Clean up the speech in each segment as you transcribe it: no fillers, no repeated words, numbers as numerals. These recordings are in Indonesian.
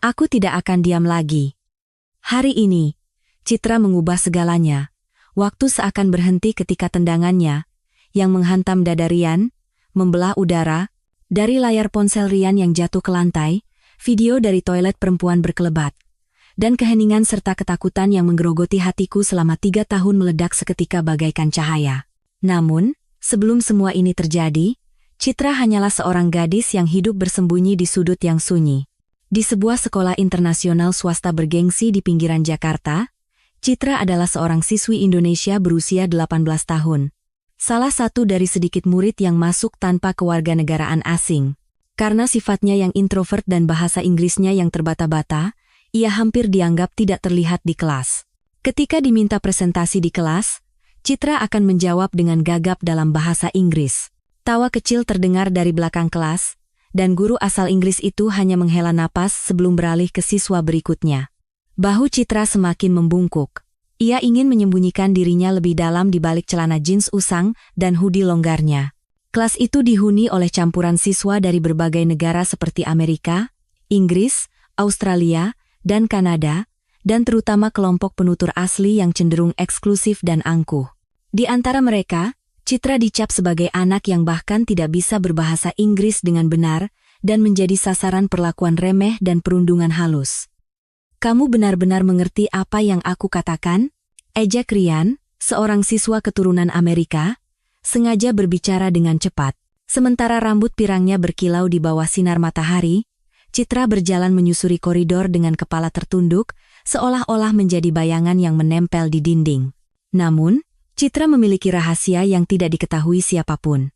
Aku tidak akan diam lagi. Hari ini, Citra mengubah segalanya. Waktu seakan berhenti ketika tendangannya, yang menghantam dada Rian, membelah udara. Dari layar ponsel Rian yang jatuh ke lantai, video dari toilet perempuan berkelebat. Dan keheningan serta ketakutan yang menggerogoti hatiku selama 3 tahun meledak seketika bagaikan cahaya. Namun, sebelum semua ini terjadi, Citra hanyalah seorang gadis yang hidup bersembunyi di sudut yang sunyi. Di sebuah sekolah internasional swasta bergengsi di pinggiran Jakarta, Citra adalah seorang siswi Indonesia berusia 18 tahun. Salah satu dari sedikit murid yang masuk tanpa kewarganegaraan asing. Karena sifatnya yang introvert dan bahasa Inggrisnya yang terbata-bata, ia hampir dianggap tidak terlihat di kelas. Ketika diminta presentasi di kelas, Citra akan menjawab dengan gagap dalam bahasa Inggris. Tawa kecil terdengar dari belakang kelas, dan guru asal Inggris itu hanya menghela napas sebelum beralih ke siswa berikutnya. Bahu Citra semakin membungkuk. Ia ingin menyembunyikan dirinya lebih dalam di balik celana jeans usang dan hoodie longgarnya. Kelas itu dihuni oleh campuran siswa dari berbagai negara seperti Amerika, Inggris, Australia, dan Kanada, dan terutama kelompok penutur asli yang cenderung eksklusif dan angkuh. Di antara mereka, Citra dicap sebagai anak yang bahkan tidak bisa berbahasa Inggris dengan benar dan menjadi sasaran perlakuan remeh dan perundungan halus. "Kamu benar-benar mengerti apa yang aku katakan?" Ejak Rian, seorang siswa keturunan Amerika, sengaja berbicara dengan cepat. Sementara rambut pirangnya berkilau di bawah sinar matahari, Citra berjalan menyusuri koridor dengan kepala tertunduk, seolah-olah menjadi bayangan yang menempel di dinding. Namun, Citra memiliki rahasia yang tidak diketahui siapapun.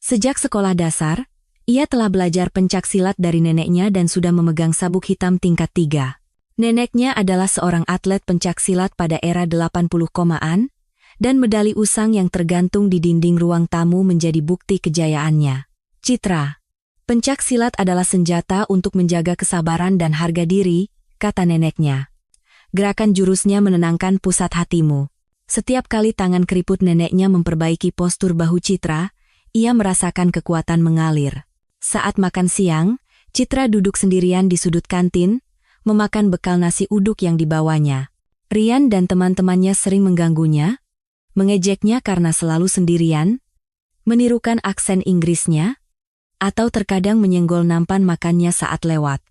Sejak sekolah dasar, ia telah belajar pencaksilat dari neneknya dan sudah memegang sabuk hitam tingkat 3. Neneknya adalah seorang atlet pencaksilat pada era 80-an, dan medali usang yang tergantung di dinding ruang tamu menjadi bukti kejayaannya. "Citra, pencaksilat adalah senjata untuk menjaga kesabaran dan harga diri," kata neneknya. Gerakan jurusnya menenangkan pusat hatimu. Setiap kali tangan keriput neneknya memperbaiki postur bahu Citra, ia merasakan kekuatan mengalir. Saat makan siang, Citra duduk sendirian di sudut kantin, memakan bekal nasi uduk yang dibawanya. Rian dan teman-temannya sering mengganggunya, mengejeknya karena selalu sendirian, menirukan aksen Inggrisnya, atau terkadang menyenggol nampan makannya saat lewat.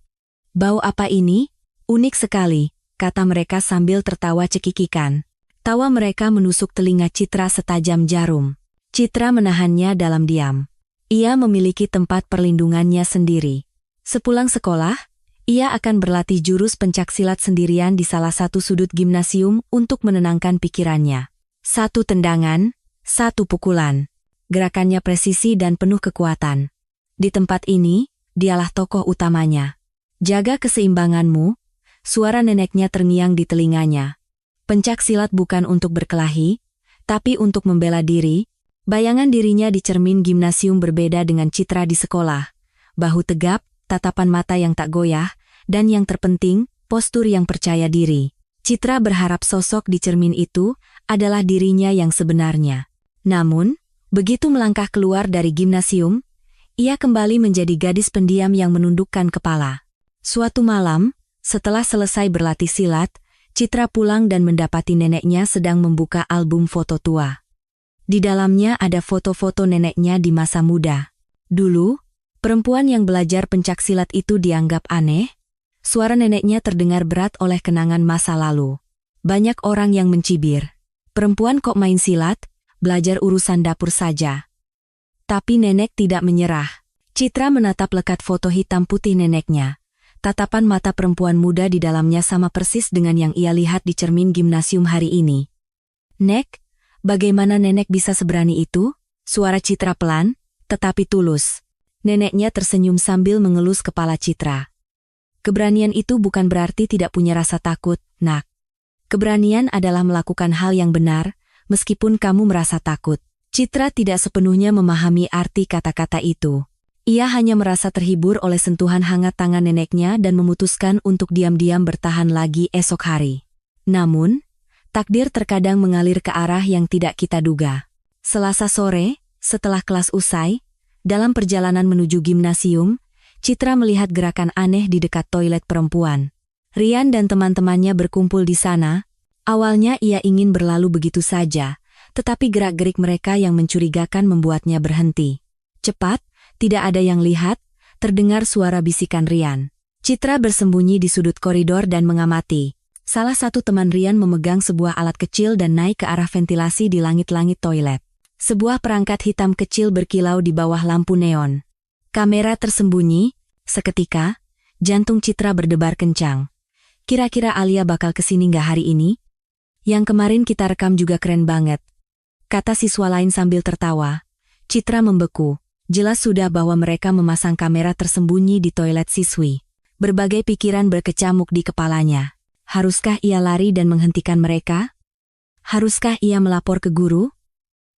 "Bau apa ini? Unik sekali," kata mereka sambil tertawa cekikikan. Tawa mereka menusuk telinga Citra setajam jarum. Citra menahannya dalam diam. Ia memiliki tempat perlindungannya sendiri. Sepulang sekolah, ia akan berlatih jurus pencaksilat sendirian di salah satu sudut gimnasium untuk menenangkan pikirannya. 1 tendangan, 1 pukulan. Gerakannya presisi dan penuh kekuatan. Di tempat ini, dialah tokoh utamanya. "Jaga keseimbanganmu," suara neneknya terngiang di telinganya. Pencaksilat bukan untuk berkelahi, tapi untuk membela diri. Bayangan dirinya di cermin gimnasium berbeda dengan Citra di sekolah. Bahu tegap, tatapan mata yang tak goyah, dan yang terpenting, postur yang percaya diri. Citra berharap sosok di cermin itu adalah dirinya yang sebenarnya. Namun, begitu melangkah keluar dari gimnasium, ia kembali menjadi gadis pendiam yang menundukkan kepala. Suatu malam, setelah selesai berlatih silat, Citra pulang dan mendapati neneknya sedang membuka album foto tua. Di dalamnya ada foto-foto neneknya di masa muda. Dulu, perempuan yang belajar pencaksilat itu dianggap aneh. Suara neneknya terdengar berat oleh kenangan masa lalu. Banyak orang yang mencibir. "Perempuan kok main silat? Belajar urusan dapur saja." Tapi nenek tidak menyerah. Citra menatap lekat foto hitam putih neneknya. Tatapan mata perempuan muda di dalamnya sama persis dengan yang ia lihat di cermin gimnasium hari ini. "Nek, bagaimana nenek bisa seberani itu?" Suara Citra pelan, tetapi tulus. Neneknya tersenyum sambil mengelus kepala Citra. "Keberanian itu bukan berarti tidak punya rasa takut, nak. Keberanian adalah melakukan hal yang benar, meskipun kamu merasa takut." Citra tidak sepenuhnya memahami arti kata-kata itu. Ia hanya merasa terhibur oleh sentuhan hangat tangan neneknya dan memutuskan untuk diam-diam bertahan lagi esok hari. Namun, takdir terkadang mengalir ke arah yang tidak kita duga. Selasa sore, setelah kelas usai, dalam perjalanan menuju gimnasium, Citra melihat gerakan aneh di dekat toilet perempuan. Rian dan teman-temannya berkumpul di sana. Awalnya ia ingin berlalu begitu saja, tetapi gerak-gerik mereka yang mencurigakan membuatnya berhenti. Cepat, tidak ada yang lihat, terdengar suara bisikan Rian. Citra bersembunyi di sudut koridor dan mengamati. Salah satu teman Rian memegang sebuah alat kecil dan naik ke arah ventilasi di langit-langit toilet. Sebuah perangkat hitam kecil berkilau di bawah lampu neon. Kamera tersembunyi, seketika, jantung Citra berdebar kencang. Kira-kira Alia bakal kesini nggak hari ini? Yang kemarin kita rekam juga keren banget, kata siswa lain sambil tertawa. Citra membeku. Jelas sudah bahwa mereka memasang kamera tersembunyi di toilet siswi. Berbagai pikiran berkecamuk di kepalanya. Haruskah ia lari dan menghentikan mereka? Haruskah ia melapor ke guru?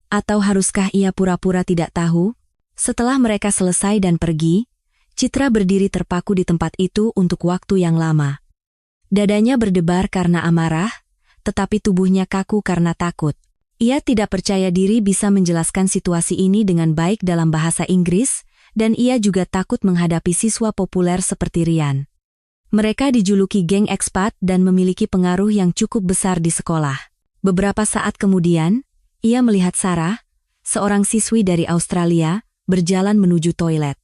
Atau haruskah ia pura-pura tidak tahu? Setelah mereka selesai dan pergi, Citra berdiri terpaku di tempat itu untuk waktu yang lama. Dadanya berdebar karena amarah, tetapi tubuhnya kaku karena takut. Ia tidak percaya diri bisa menjelaskan situasi ini dengan baik dalam bahasa Inggris, dan ia juga takut menghadapi siswa populer seperti Rian. Mereka dijuluki geng ekspat dan memiliki pengaruh yang cukup besar di sekolah. Beberapa saat kemudian, ia melihat Sarah, seorang siswi dari Australia, berjalan menuju toilet.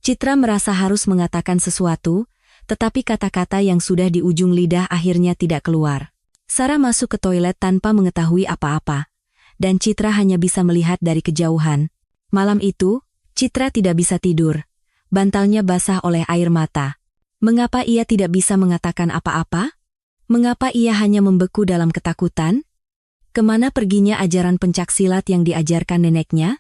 Citra merasa harus mengatakan sesuatu, tetapi kata-kata yang sudah di ujung lidah akhirnya tidak keluar. Sarah masuk ke toilet tanpa mengetahui apa-apa, dan Citra hanya bisa melihat dari kejauhan. Malam itu, Citra tidak bisa tidur. Bantalnya basah oleh air mata. Mengapa ia tidak bisa mengatakan apa-apa? Mengapa ia hanya membeku dalam ketakutan? Kemana perginya ajaran pencaksilat yang diajarkan neneknya?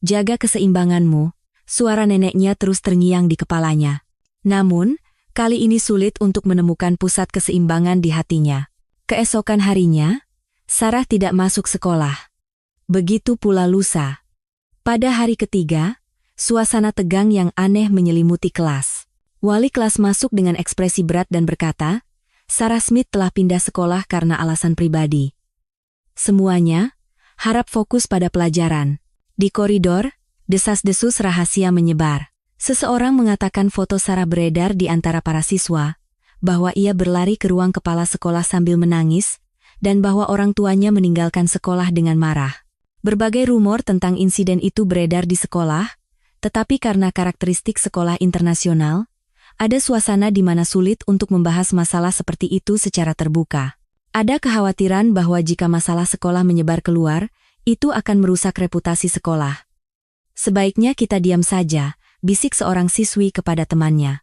Jaga keseimbanganmu, suara neneknya terus terngiang di kepalanya. Namun, kali ini sulit untuk menemukan pusat keseimbangan di hatinya. Keesokan harinya, Sarah tidak masuk sekolah. Begitu pula lusa. Pada hari ketiga, suasana tegang yang aneh menyelimuti kelas. Wali kelas masuk dengan ekspresi berat dan berkata, Sarah Smith telah pindah sekolah karena alasan pribadi. Semuanya harap fokus pada pelajaran. Di koridor, desas-desus rahasia menyebar. Seseorang mengatakan foto Sarah beredar di antara para siswa, bahwa ia berlari ke ruang kepala sekolah sambil menangis, dan bahwa orang tuanya meninggalkan sekolah dengan marah. Berbagai rumor tentang insiden itu beredar di sekolah, tetapi karena karakteristik sekolah internasional, ada suasana di mana sulit untuk membahas masalah seperti itu secara terbuka. Ada kekhawatiran bahwa jika masalah sekolah menyebar keluar, itu akan merusak reputasi sekolah. Sebaiknya kita diam saja, bisik seorang siswi kepada temannya.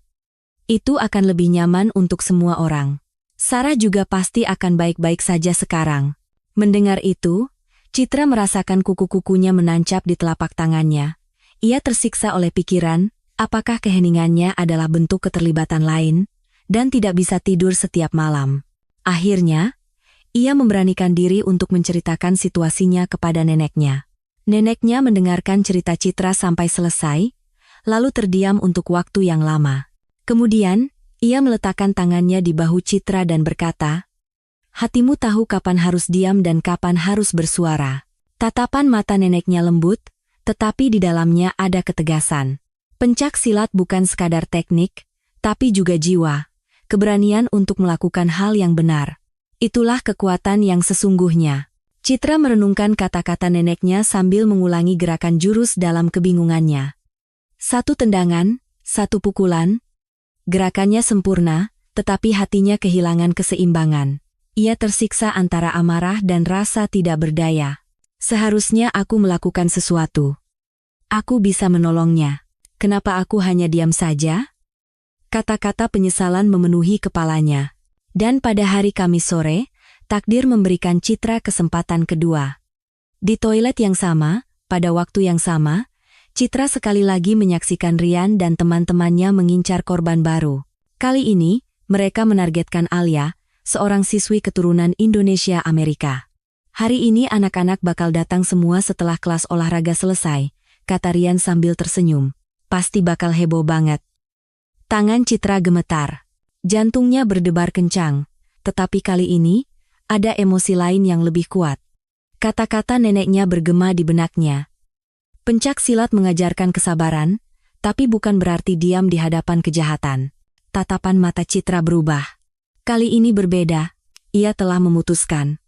Itu akan lebih nyaman untuk semua orang. Sarah juga pasti akan baik-baik saja sekarang. Mendengar itu, Citra merasakan kuku-kukunya menancap di telapak tangannya. Ia tersiksa oleh pikiran, apakah keheningannya adalah bentuk keterlibatan lain, dan tidak bisa tidur setiap malam. Akhirnya, ia memberanikan diri untuk menceritakan situasinya kepada neneknya. Neneknya mendengarkan cerita Citra sampai selesai, lalu terdiam untuk waktu yang lama. Kemudian, ia meletakkan tangannya di bahu Citra dan berkata, hatimu tahu kapan harus diam dan kapan harus bersuara. Tatapan mata neneknya lembut, tetapi di dalamnya ada ketegasan. Pencak silat bukan sekadar teknik, tapi juga jiwa, keberanian untuk melakukan hal yang benar. Itulah kekuatan yang sesungguhnya. Citra merenungkan kata-kata neneknya sambil mengulangi gerakan jurus dalam kebingungannya. Satu tendangan, satu pukulan. Gerakannya sempurna, tetapi hatinya kehilangan keseimbangan. Ia tersiksa antara amarah dan rasa tidak berdaya. Seharusnya aku melakukan sesuatu. Aku bisa menolongnya. Kenapa aku hanya diam saja? Kata-kata penyesalan memenuhi kepalanya. Dan pada hari Kamis sore, takdir memberikan Citra kesempatan kedua. Di toilet yang sama, pada waktu yang sama, Citra sekali lagi menyaksikan Rian dan teman-temannya mengincar korban baru. Kali ini, mereka menargetkan Alia, seorang siswi keturunan Indonesia Amerika. Hari ini anak-anak bakal datang semua setelah kelas olahraga selesai, kata Rian sambil tersenyum. Pasti bakal heboh banget. Tangan Citra gemetar. Jantungnya berdebar kencang, tetapi kali ini, ada emosi lain yang lebih kuat. Kata-kata neneknya bergema di benaknya. Pencak silat mengajarkan kesabaran, Tapi bukan berarti diam di hadapan kejahatan. Tatapan mata Citra berubah. Kali ini berbeda. Ia telah memutuskan.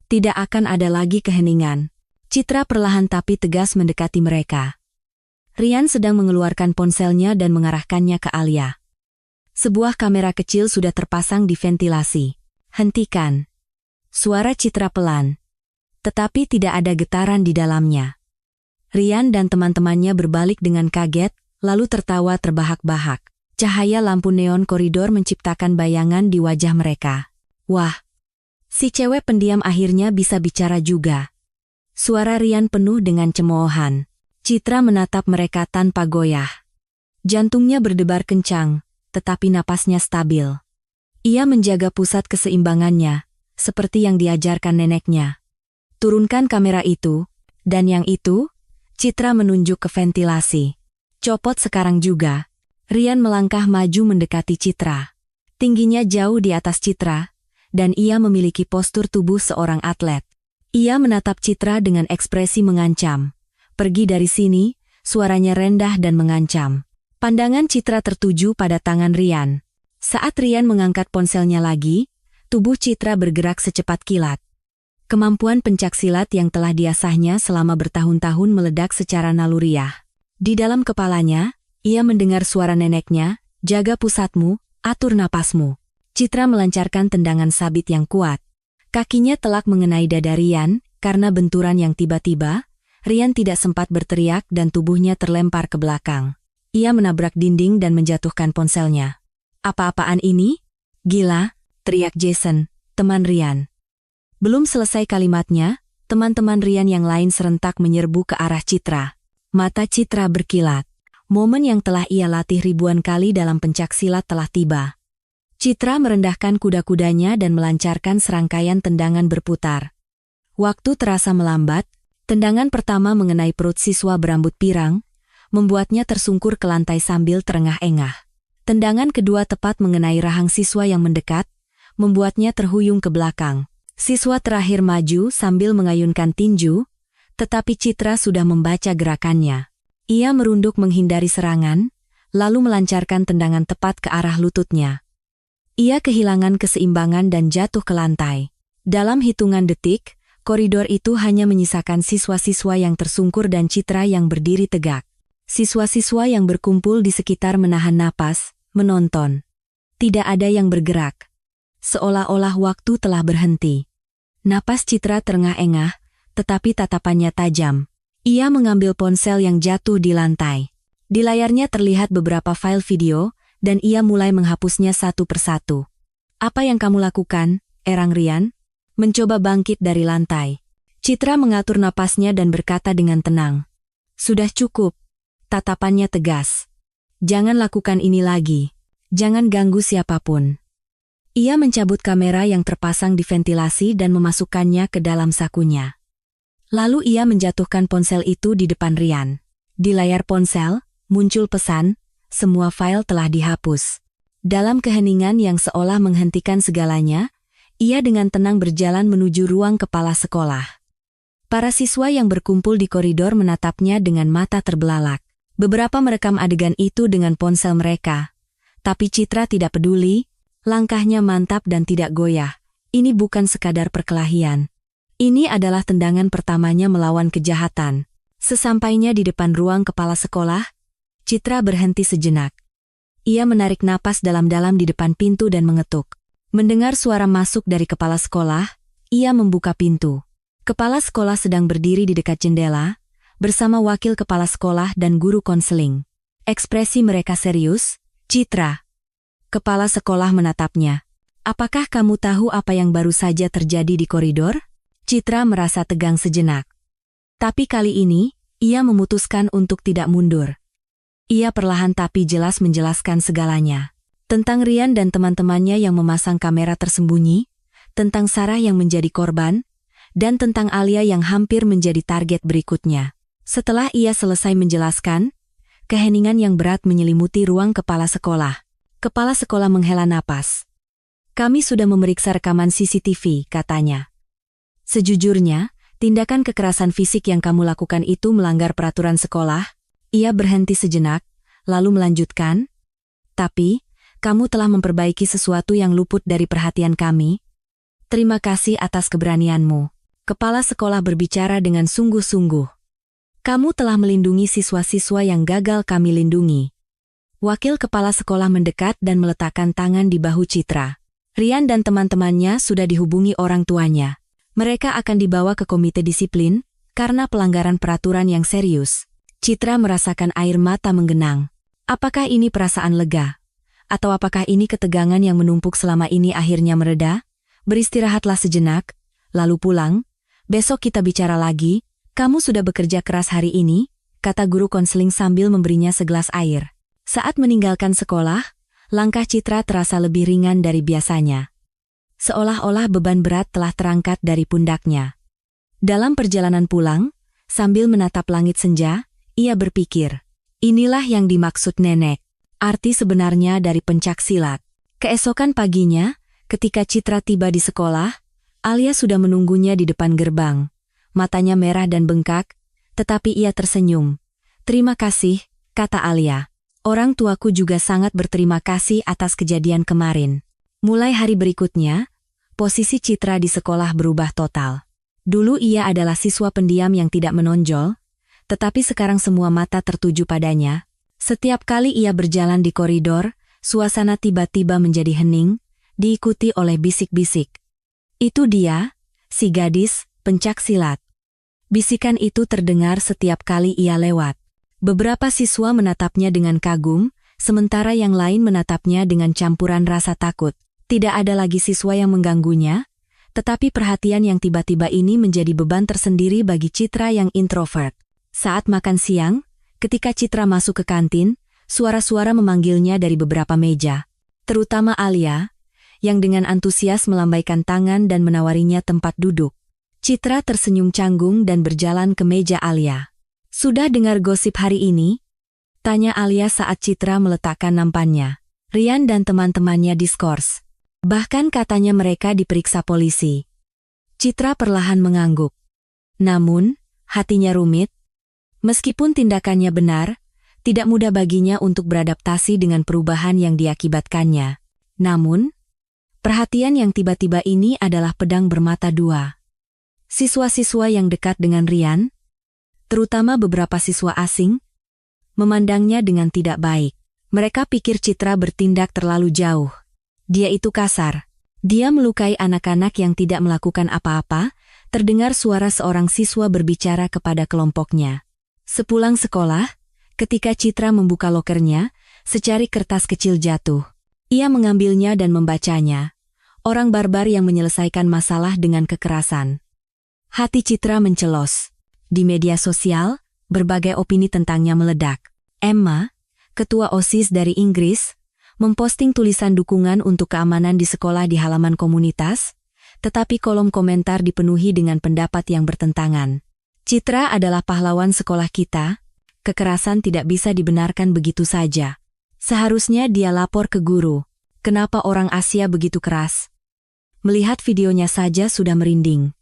Tidak akan ada lagi keheningan. Citra perlahan tapi tegas mendekati mereka. Rian sedang mengeluarkan ponselnya dan mengarahkannya ke Alia. Sebuah kamera kecil sudah terpasang di ventilasi. Hentikan. Suara Citra pelan. Tetapi tidak ada getaran di dalamnya. Rian dan teman-temannya berbalik dengan kaget, lalu tertawa terbahak-bahak. Cahaya lampu neon koridor menciptakan bayangan di wajah mereka. Wah, si cewek pendiam akhirnya bisa bicara juga. Suara Rian penuh dengan cemoohan. Citra menatap mereka tanpa goyah. Jantungnya berdebar kencang, tetapi napasnya stabil. Ia menjaga pusat keseimbangannya, seperti yang diajarkan neneknya. Turunkan kamera itu, dan yang itu, Citra menunjuk ke ventilasi. Copot sekarang juga. Rian melangkah maju mendekati Citra. Tingginya jauh di atas Citra, dan ia memiliki postur tubuh seorang atlet. Ia menatap Citra dengan ekspresi mengancam. Pergi dari sini, suaranya rendah dan mengancam. Pandangan Citra tertuju pada tangan Rian. Saat Rian mengangkat ponselnya lagi, tubuh Citra bergerak secepat kilat. Kemampuan pencaksilat yang telah diasahnya selama bertahun-tahun meledak secara naluriah. Di dalam kepalanya, ia mendengar suara neneknya, jaga pusatmu, atur napasmu. Citra melancarkan tendangan sabit yang kuat. Kakinya telak mengenai dada Rian, karena benturan yang tiba-tiba, Rian tidak sempat berteriak dan tubuhnya terlempar ke belakang. Ia menabrak dinding dan menjatuhkan ponselnya. Apa-apaan ini? Gila, teriak Jason, teman Rian. Belum selesai kalimatnya, teman-teman Rian yang lain serentak menyerbu ke arah Citra. Mata Citra berkilat. Momen yang telah ia latih ribuan kali dalam pencaksilat telah tiba. Citra merendahkan kuda-kudanya dan melancarkan serangkaian tendangan berputar. Waktu terasa melambat, tendangan pertama mengenai perut siswa berambut pirang, membuatnya tersungkur ke lantai sambil terengah-engah. Tendangan kedua tepat mengenai rahang siswa yang mendekat, membuatnya terhuyung ke belakang. Siswa terakhir maju sambil mengayunkan tinju, tetapi Citra sudah membaca gerakannya. Ia merunduk menghindari serangan, lalu melancarkan tendangan tepat ke arah lututnya. Ia kehilangan keseimbangan dan jatuh ke lantai. Dalam hitungan detik, koridor itu hanya menyisakan siswa-siswa yang tersungkur dan Citra yang berdiri tegak. Siswa-siswa yang berkumpul di sekitar menahan napas, menonton. Tidak ada yang bergerak. Seolah-olah waktu telah berhenti. Napas Citra terengah-engah, tetapi tatapannya tajam. Ia mengambil ponsel yang jatuh di lantai. Di layarnya terlihat beberapa file video, dan ia mulai menghapusnya satu persatu. Apa yang kamu lakukan, Erang Rian? Mencoba bangkit dari lantai. Citra mengatur napasnya dan berkata dengan tenang. Sudah cukup. Tatapannya tegas. Jangan lakukan ini lagi. Jangan ganggu siapapun. Ia mencabut kamera yang terpasang di ventilasi dan memasukkannya ke dalam sakunya. Lalu ia menjatuhkan ponsel itu di depan Rian. Di layar ponsel, muncul pesan, semua file telah dihapus. Dalam keheningan yang seolah menghentikan segalanya, ia dengan tenang berjalan menuju ruang kepala sekolah. Para siswa yang berkumpul di koridor menatapnya dengan mata terbelalak. Beberapa merekam adegan itu dengan ponsel mereka. Tapi Citra tidak peduli. Langkahnya mantap dan tidak goyah. Ini bukan sekadar perkelahian. Ini adalah tendangan pertamanya melawan kejahatan. Sesampainya di depan ruang kepala sekolah, Citra berhenti sejenak. Ia menarik napas dalam-dalam di depan pintu dan mengetuk. Mendengar suara masuk dari kepala sekolah, ia membuka pintu. Kepala sekolah sedang berdiri di dekat jendela, bersama wakil kepala sekolah dan guru konseling. Ekspresi mereka serius. Citra. Kepala sekolah menatapnya. Apakah kamu tahu apa yang baru saja terjadi di koridor? Citra merasa tegang sejenak. Tapi kali ini, ia memutuskan untuk tidak mundur. Ia perlahan tapi jelas menjelaskan segalanya. Tentang Rian dan teman-temannya yang memasang kamera tersembunyi, tentang Sarah yang menjadi korban, dan tentang Alia yang hampir menjadi target berikutnya. Setelah ia selesai menjelaskan, keheningan yang berat menyelimuti ruang kepala sekolah. Kepala sekolah menghela napas. Kami sudah memeriksa rekaman CCTV, katanya. Sejujurnya, tindakan kekerasan fisik yang kamu lakukan itu melanggar peraturan sekolah. Ia berhenti sejenak, lalu melanjutkan, "Tapi, kamu telah memperbaiki sesuatu yang luput dari perhatian kami. Terima kasih atas keberanianmu." Kepala sekolah berbicara dengan sungguh-sungguh. "Kamu telah melindungi siswa-siswa yang gagal kami lindungi." Wakil kepala sekolah mendekat dan meletakkan tangan di bahu Citra. Rian dan teman-temannya sudah dihubungi orang tuanya. Mereka akan dibawa ke komite disiplin karena pelanggaran peraturan yang serius. Citra merasakan air mata menggenang. Apakah ini perasaan lega? Atau apakah ini ketegangan yang menumpuk selama ini akhirnya mereda? "Beristirahatlah sejenak, lalu pulang. Besok kita bicara lagi. Kamu sudah bekerja keras hari ini," kata guru konseling sambil memberinya segelas air. Saat meninggalkan sekolah, langkah Citra terasa lebih ringan dari biasanya. Seolah-olah beban berat telah terangkat dari pundaknya. Dalam perjalanan pulang, sambil menatap langit senja, ia berpikir, inilah yang dimaksud nenek. Arti sebenarnya dari pencak silat. Keesokan paginya, ketika Citra tiba di sekolah, Alia sudah menunggunya di depan gerbang. Matanya merah dan bengkak, tetapi ia tersenyum. "Terima kasih," kata Alia. "Orang tuaku juga sangat berterima kasih atas kejadian kemarin." Mulai hari berikutnya, posisi Citra di sekolah berubah total. Dulu ia adalah siswa pendiam yang tidak menonjol, tetapi sekarang semua mata tertuju padanya. Setiap kali ia berjalan di koridor, suasana tiba-tiba menjadi hening, diikuti oleh bisik-bisik. "Itu dia, si gadis, pencak silat." Bisikan itu terdengar setiap kali ia lewat. Beberapa siswa menatapnya dengan kagum, sementara yang lain menatapnya dengan campuran rasa takut. Tidak ada lagi siswa yang mengganggunya, tetapi perhatian yang tiba-tiba ini menjadi beban tersendiri bagi Citra yang introvert. Saat makan siang, ketika Citra masuk ke kantin, suara-suara memanggilnya dari beberapa meja. Terutama Alia, yang dengan antusias melambaikan tangan dan menawarinya tempat duduk. Citra tersenyum canggung dan berjalan ke meja Alia. "Sudah dengar gosip hari ini?" tanya Alia saat Citra meletakkan nampannya. Rian dan teman-temannya diskors. Bahkan katanya mereka diperiksa polisi. Citra perlahan mengangguk. Namun, hatinya rumit. Meskipun tindakannya benar, tidak mudah baginya untuk beradaptasi dengan perubahan yang diakibatkannya. Namun, perhatian yang tiba-tiba ini adalah pedang bermata dua. Siswa-siswa yang dekat dengan Rian, terutama beberapa siswa asing, memandangnya dengan tidak baik. Mereka pikir Citra bertindak terlalu jauh. Dia itu kasar. Dia melukai anak-anak yang tidak melakukan apa-apa. Terdengar suara seorang siswa berbicara kepada kelompoknya. Sepulang sekolah, ketika Citra membuka lokernya, secari kertas kecil jatuh. Ia mengambilnya dan membacanya. Orang barbar yang menyelesaikan masalah dengan kekerasan. Hati Citra mencelos. Di media sosial, berbagai opini tentangnya meledak. Emma, ketua OSIS dari Inggris, memposting tulisan dukungan untuk keamanan di sekolah di halaman komunitas, tetapi kolom komentar dipenuhi dengan pendapat yang bertentangan. "Citra adalah pahlawan sekolah kita, kekerasan tidak bisa dibenarkan begitu saja. Seharusnya dia lapor ke guru. Kenapa orang Asia begitu keras?" Melihat videonya saja sudah merinding.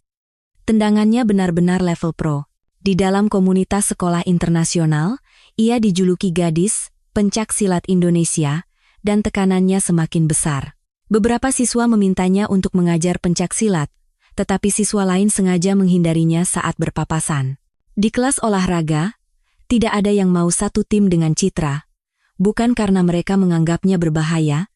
Tendangannya benar-benar level pro. Di dalam komunitas sekolah internasional, ia dijuluki gadis, pencak silat Indonesia, dan tekanannya semakin besar. Beberapa siswa memintanya untuk mengajar pencak silat, tetapi siswa lain sengaja menghindarinya saat berpapasan. Di kelas olahraga, tidak ada yang mau satu tim dengan Citra, bukan karena mereka menganggapnya berbahaya,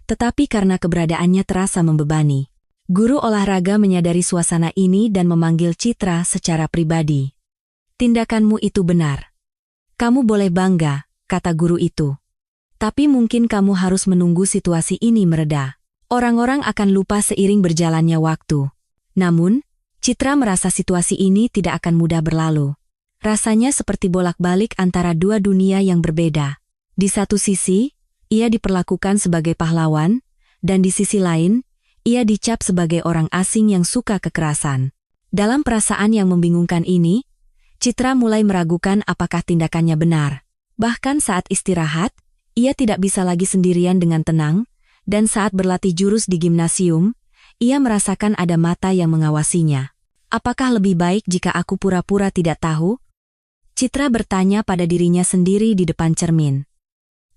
tetapi karena keberadaannya terasa membebani. Guru olahraga menyadari suasana ini dan memanggil Citra secara pribadi. "Tindakanmu itu benar. Kamu boleh bangga," kata guru itu. "Tapi mungkin kamu harus menunggu situasi ini mereda. Orang-orang akan lupa seiring berjalannya waktu." Namun, Citra merasa situasi ini tidak akan mudah berlalu. Rasanya seperti bolak-balik antara dua dunia yang berbeda. Di satu sisi, ia diperlakukan sebagai pahlawan, dan di sisi lain, ia dicap sebagai orang asing yang suka kekerasan. Dalam perasaan yang membingungkan ini, Citra mulai meragukan apakah tindakannya benar. Bahkan saat istirahat, ia tidak bisa lagi sendirian dengan tenang, dan saat berlatih jurus di gimnasium, ia merasakan ada mata yang mengawasinya. "Apakah lebih baik jika aku pura-pura tidak tahu?" Citra bertanya pada dirinya sendiri di depan cermin.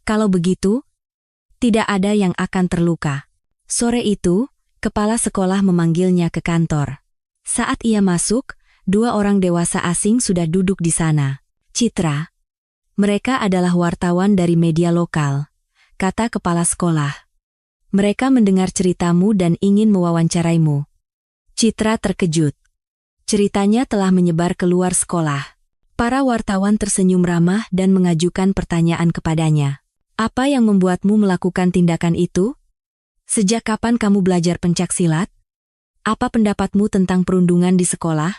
Kalau begitu, tidak ada yang akan terluka. Sore itu, kepala sekolah memanggilnya ke kantor. Saat ia masuk, dua orang dewasa asing sudah duduk di sana. Citra. Mereka adalah wartawan dari media lokal, kata kepala sekolah. Mereka mendengar ceritamu dan ingin mewawancaraimu. Citra terkejut. Ceritanya telah menyebar keluar sekolah. Para wartawan tersenyum ramah dan mengajukan pertanyaan kepadanya. Apa yang membuatmu melakukan tindakan itu? Sejak kapan kamu belajar pencaksilat? Apa pendapatmu tentang perundungan di sekolah?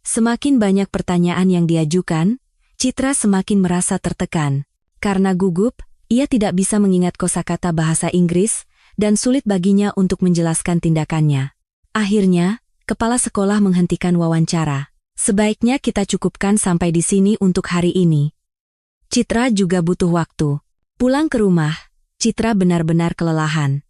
Semakin banyak pertanyaan yang diajukan, Citra semakin merasa tertekan. Karena gugup, ia tidak bisa mengingat kosakata bahasa Inggris, dan sulit baginya untuk menjelaskan tindakannya. Akhirnya, kepala sekolah menghentikan wawancara. Sebaiknya kita cukupkan sampai di sini untuk hari ini. Citra juga butuh waktu. Pulang ke rumah, Citra benar-benar kelelahan.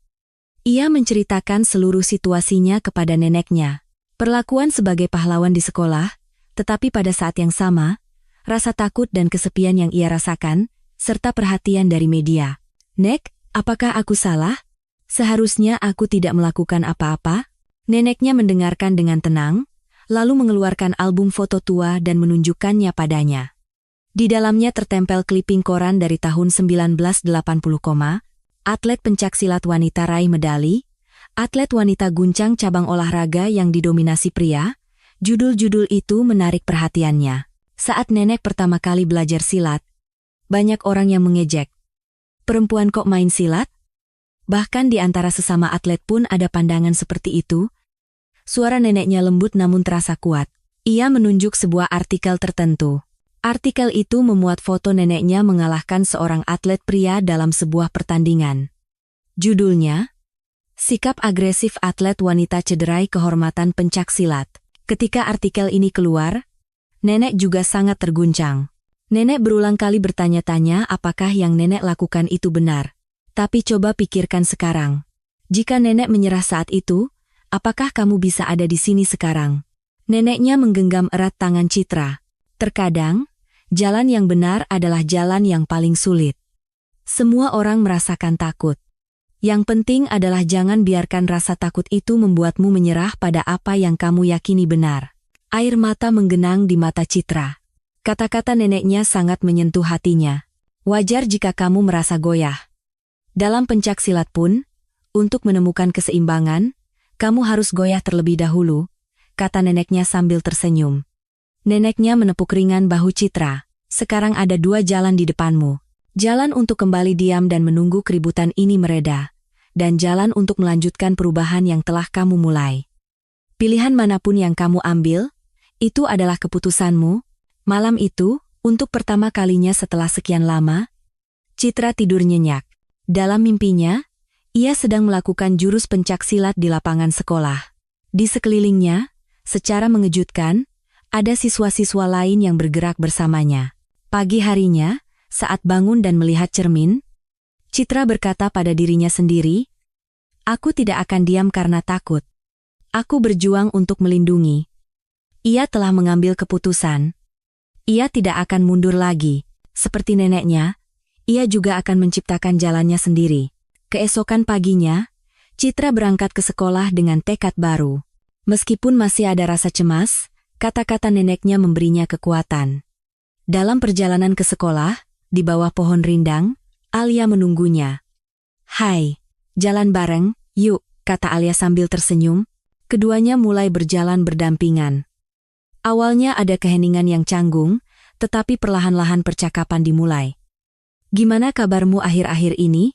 Ia menceritakan seluruh situasinya kepada neneknya. Perlakuan sebagai pahlawan di sekolah, tetapi pada saat yang sama, rasa takut dan kesepian yang ia rasakan, serta perhatian dari media. Nek, apakah aku salah? Seharusnya aku tidak melakukan apa-apa? Neneknya mendengarkan dengan tenang, lalu mengeluarkan album foto tua dan menunjukkannya padanya. Di dalamnya tertempel kliping koran dari tahun 1980, atlet pencaksilat wanita raih medali, atlet wanita guncang cabang olahraga yang didominasi pria. Judul-judul itu menarik perhatiannya. Saat nenek pertama kali belajar silat, banyak orang yang mengejek. Perempuan kok main silat? Bahkan di antara sesama atlet pun ada pandangan seperti itu. Suara neneknya lembut namun terasa kuat. Ia menunjuk sebuah artikel tertentu. Artikel itu memuat foto neneknya mengalahkan seorang atlet pria dalam sebuah pertandingan. Judulnya, Sikap Agresif Atlet Wanita Cederai Kehormatan Pencaksilat. Ketika artikel ini keluar, nenek juga sangat terguncang. Nenek berulang kali bertanya-tanya apakah yang nenek lakukan itu benar. Tapi coba pikirkan sekarang. Jika nenek menyerah saat itu, apakah kamu bisa ada di sini sekarang? Neneknya menggenggam erat tangan Citra. Terkadang, jalan yang benar adalah jalan yang paling sulit. Semua orang merasakan takut. Yang penting adalah jangan biarkan rasa takut itu membuatmu menyerah pada apa yang kamu yakini benar. Air mata menggenang di mata Citra. Kata-kata neneknya sangat menyentuh hatinya. Wajar jika kamu merasa goyah. Dalam pencaksilat pun, untuk menemukan keseimbangan, kamu harus goyah terlebih dahulu, kata neneknya sambil tersenyum. Neneknya menepuk ringan bahu Citra. Sekarang ada dua jalan di depanmu. Jalan untuk kembali diam dan menunggu keributan ini mereda. Dan jalan untuk melanjutkan perubahan yang telah kamu mulai. Pilihan manapun yang kamu ambil, itu adalah keputusanmu. Malam itu, untuk pertama kalinya setelah sekian lama, Citra tidur nyenyak. Dalam mimpinya, ia sedang melakukan jurus pencaksilat di lapangan sekolah. Di sekelilingnya, secara mengejutkan, ada siswa-siswa lain yang bergerak bersamanya. Pagi harinya, saat bangun dan melihat cermin, Citra berkata pada dirinya sendiri, "Aku tidak akan diam karena takut. Aku berjuang untuk melindungi." Ia telah mengambil keputusan. Ia tidak akan mundur lagi. Seperti neneknya, ia juga akan menciptakan jalannya sendiri. Keesokan paginya, Citra berangkat ke sekolah dengan tekad baru. Meskipun masih ada rasa cemas, kata-kata neneknya memberinya kekuatan. Dalam perjalanan ke sekolah, di bawah pohon rindang, Alia menunggunya. "Hai, jalan bareng, yuk," kata Alia sambil tersenyum. Keduanya mulai berjalan berdampingan. Awalnya ada keheningan yang canggung, tetapi perlahan-lahan percakapan dimulai. "Gimana kabarmu akhir-akhir ini?"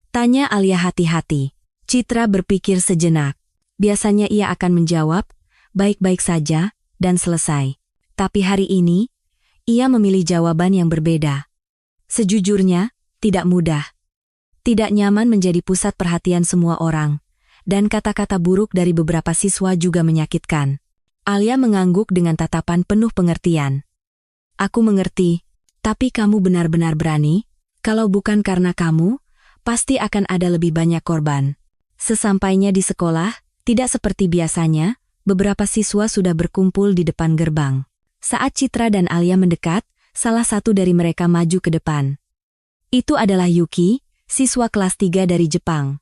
tanya Alia hati-hati. Citra berpikir sejenak. Biasanya ia akan menjawab, "Baik-baik saja," dan selesai. Tapi hari ini, ia memilih jawaban yang berbeda. Sejujurnya, tidak mudah. Tidak nyaman menjadi pusat perhatian semua orang, dan kata-kata buruk dari beberapa siswa juga menyakitkan. Alia mengangguk dengan tatapan penuh pengertian. "Aku mengerti, tapi kamu benar-benar berani. Kalau bukan karena kamu, pasti akan ada lebih banyak korban." Sesampainya di sekolah, tidak seperti biasanya, beberapa siswa sudah berkumpul di depan gerbang. Saat Citra dan Alia mendekat, salah satu dari mereka maju ke depan. Itu adalah Yuki, siswa kelas 3 dari Jepang.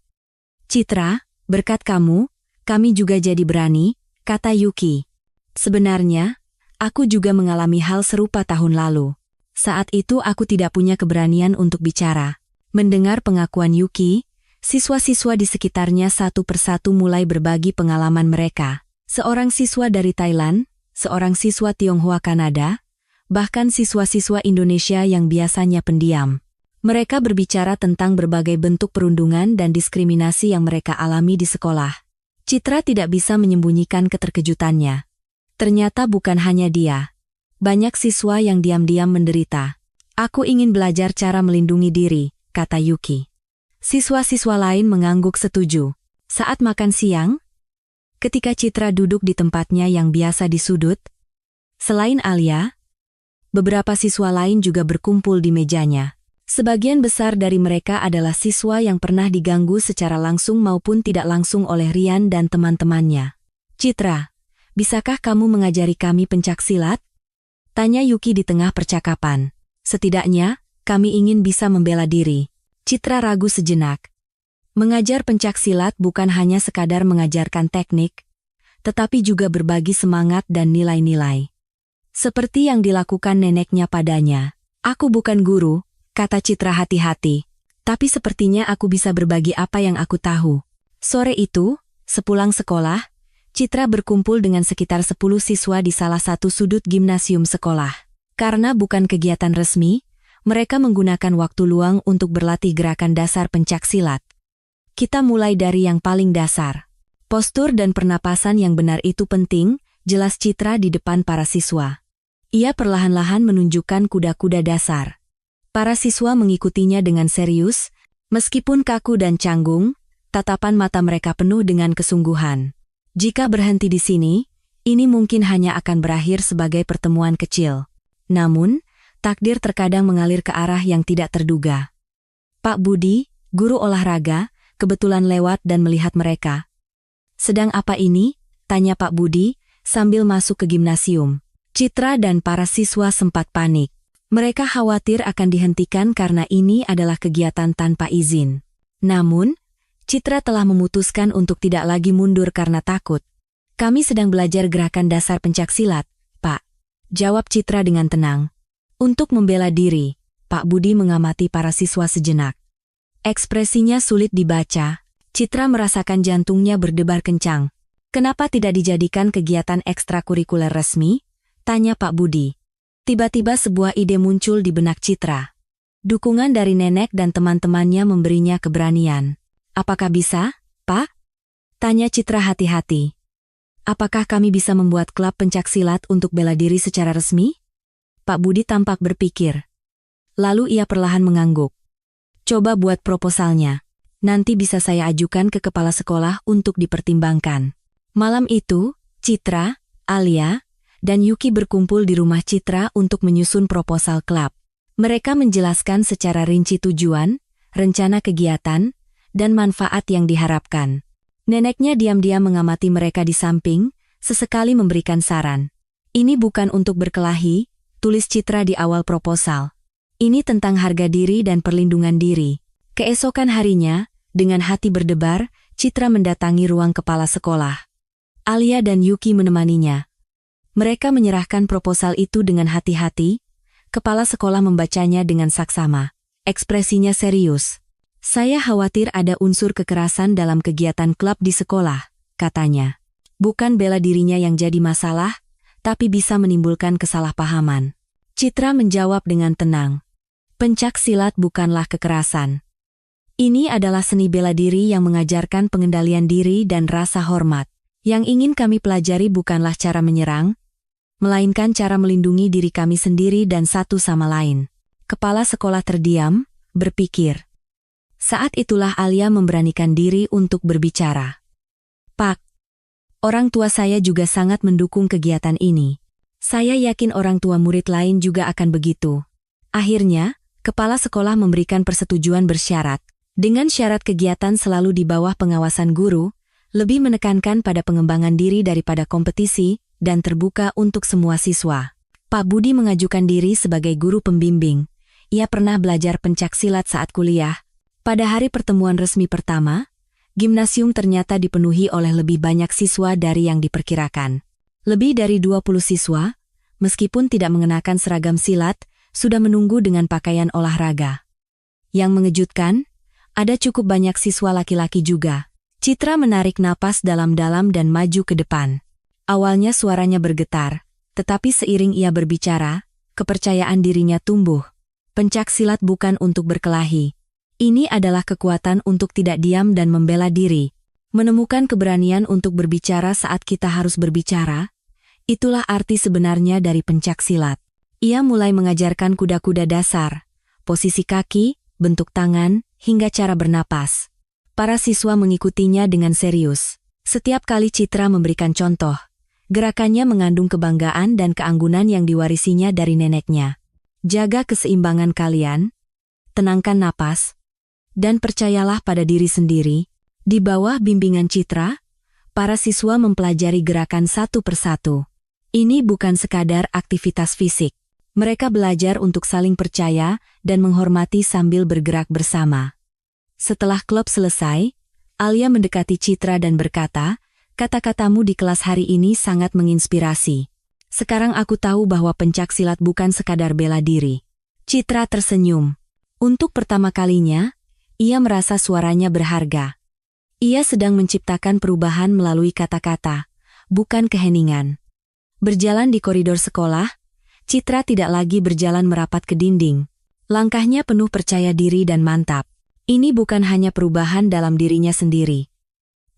Citra, berkat kamu, kami juga jadi berani, kata Yuki. Sebenarnya, aku juga mengalami hal serupa tahun lalu. Saat itu aku tidak punya keberanian untuk bicara. Mendengar pengakuan Yuki, siswa-siswa di sekitarnya satu persatu mulai berbagi pengalaman mereka. Seorang siswa dari Thailand, seorang siswa Tionghoa Kanada, bahkan siswa-siswa Indonesia yang biasanya pendiam. Mereka berbicara tentang berbagai bentuk perundungan dan diskriminasi yang mereka alami di sekolah. Citra tidak bisa menyembunyikan keterkejutannya. Ternyata bukan hanya dia. Banyak siswa yang diam-diam menderita. Aku ingin belajar cara melindungi diri, kata Yuki. Siswa-siswa lain mengangguk setuju. Saat makan siang, ketika Citra duduk di tempatnya yang biasa di sudut, selain Alia, beberapa siswa lain juga berkumpul di mejanya. Sebagian besar dari mereka adalah siswa yang pernah diganggu secara langsung maupun tidak langsung oleh Rian dan teman-temannya. Citra, bisakah kamu mengajari kami pencaksilat? Tanya Yuki di tengah percakapan. Setidaknya, kami ingin bisa membela diri. Citra ragu sejenak. Mengajar pencaksilat bukan hanya sekadar mengajarkan teknik, tetapi juga berbagi semangat dan nilai-nilai. Seperti yang dilakukan neneknya padanya. Aku bukan guru, kata Citra hati-hati. Tapi sepertinya aku bisa berbagi apa yang aku tahu. Sore itu, sepulang sekolah, Citra berkumpul dengan sekitar 10 siswa di salah satu sudut gimnasium sekolah. Karena bukan kegiatan resmi, mereka menggunakan waktu luang untuk berlatih gerakan dasar pencaksilat. Kita mulai dari yang paling dasar. Postur dan pernapasan yang benar itu penting, jelas Citra di depan para siswa. Ia perlahan-lahan menunjukkan kuda-kuda dasar. Para siswa mengikutinya dengan serius, meskipun kaku dan canggung, tatapan mata mereka penuh dengan kesungguhan. Jika berhenti di sini, ini mungkin hanya akan berakhir sebagai pertemuan kecil. Namun, takdir terkadang mengalir ke arah yang tidak terduga. Pak Budi, guru olahraga, kebetulan lewat dan melihat mereka. Sedang apa ini? Tanya Pak Budi, sambil masuk ke gimnasium. Citra dan para siswa sempat panik. Mereka khawatir akan dihentikan karena ini adalah kegiatan tanpa izin. Namun, Citra telah memutuskan untuk tidak lagi mundur karena takut. Kami sedang belajar gerakan dasar pencaksilat, Pak. Jawab Citra dengan tenang. Untuk membela diri, Pak Budi mengamati para siswa sejenak. Ekspresinya sulit dibaca. Citra merasakan jantungnya berdebar kencang. Kenapa tidak dijadikan kegiatan ekstrakurikuler resmi? Tanya Pak Budi. Tiba-tiba sebuah ide muncul di benak Citra. Dukungan dari nenek dan teman-temannya memberinya keberanian. Apakah bisa, Pak? Tanya Citra hati-hati. Apakah kami bisa membuat klub pencaksilat untuk bela diri secara resmi? Pak Budi tampak berpikir. Lalu ia perlahan mengangguk. Coba buat proposalnya. Nanti bisa saya ajukan ke kepala sekolah untuk dipertimbangkan. Malam itu, Citra, Alia, dan Yuki berkumpul di rumah Citra untuk menyusun proposal klub. Mereka menjelaskan secara rinci tujuan, rencana kegiatan, dan manfaat yang diharapkan. Neneknya diam-diam mengamati mereka di samping, sesekali memberikan saran. Ini bukan untuk berkelahi, tulis Citra di awal proposal. Ini tentang harga diri dan perlindungan diri. Keesokan harinya, dengan hati berdebar, Citra mendatangi ruang kepala sekolah. Alia dan Yuki menemaninya. Mereka menyerahkan proposal itu dengan hati-hati. Kepala sekolah membacanya dengan saksama. Ekspresinya serius. Saya khawatir ada unsur kekerasan dalam kegiatan klub di sekolah, katanya. Bukan bela dirinya yang jadi masalah, tapi bisa menimbulkan kesalahpahaman. Citra menjawab dengan tenang. Pencaksilat bukanlah kekerasan. Ini adalah seni bela diri yang mengajarkan pengendalian diri dan rasa hormat. Yang ingin kami pelajari bukanlah cara menyerang, melainkan cara melindungi diri kami sendiri dan satu sama lain. Kepala sekolah terdiam, berpikir. Saat itulah Alia memberanikan diri untuk berbicara. Pak, orang tua saya juga sangat mendukung kegiatan ini. Saya yakin orang tua murid lain juga akan begitu. Akhirnya, kepala sekolah memberikan persetujuan bersyarat. Dengan syarat kegiatan selalu di bawah pengawasan guru, lebih menekankan pada pengembangan diri daripada kompetisi, dan terbuka untuk semua siswa. Pak Budi mengajukan diri sebagai guru pembimbing. ia pernah belajar pencaksilat saat kuliah. Pada hari pertemuan resmi pertama, gimnasium ternyata dipenuhi oleh lebih banyak siswa dari yang diperkirakan. Lebih dari 20 siswa, meskipun tidak mengenakan seragam silat, sudah menunggu dengan pakaian olahraga. Yang mengejutkan, ada cukup banyak siswa laki-laki juga. Citra menarik napas dalam-dalam dan maju ke depan. Awalnya suaranya bergetar, tetapi seiring ia berbicara, kepercayaan dirinya tumbuh. Pencaksilat bukan untuk berkelahi. Ini adalah kekuatan untuk tidak diam dan membela diri. Menemukan keberanian untuk berbicara saat kita harus berbicara, itulah arti sebenarnya dari pencaksilat. Ia mulai mengajarkan kuda-kuda dasar, posisi kaki, bentuk tangan, hingga cara bernapas. Para siswa mengikutinya dengan serius. Setiap kali Citra memberikan contoh, gerakannya mengandung kebanggaan dan keanggunan yang diwarisinya dari neneknya. Jaga keseimbangan kalian, tenangkan napas, dan percayalah pada diri sendiri. Di bawah bimbingan Citra, para siswa mempelajari gerakan satu persatu. Ini bukan sekadar aktivitas fisik. Mereka belajar untuk saling percaya dan menghormati sambil bergerak bersama. Setelah klub selesai, Alia mendekati Citra dan berkata, "Kata-katamu di kelas hari ini sangat menginspirasi. Sekarang aku tahu bahwa pencaksilat bukan sekadar bela diri." Citra tersenyum. Untuk pertama kalinya, ia merasa suaranya berharga. Ia sedang menciptakan perubahan melalui kata-kata, bukan keheningan. Berjalan di koridor sekolah, Citra tidak lagi berjalan merapat ke dinding. Langkahnya penuh percaya diri dan mantap. Ini bukan hanya perubahan dalam dirinya sendiri.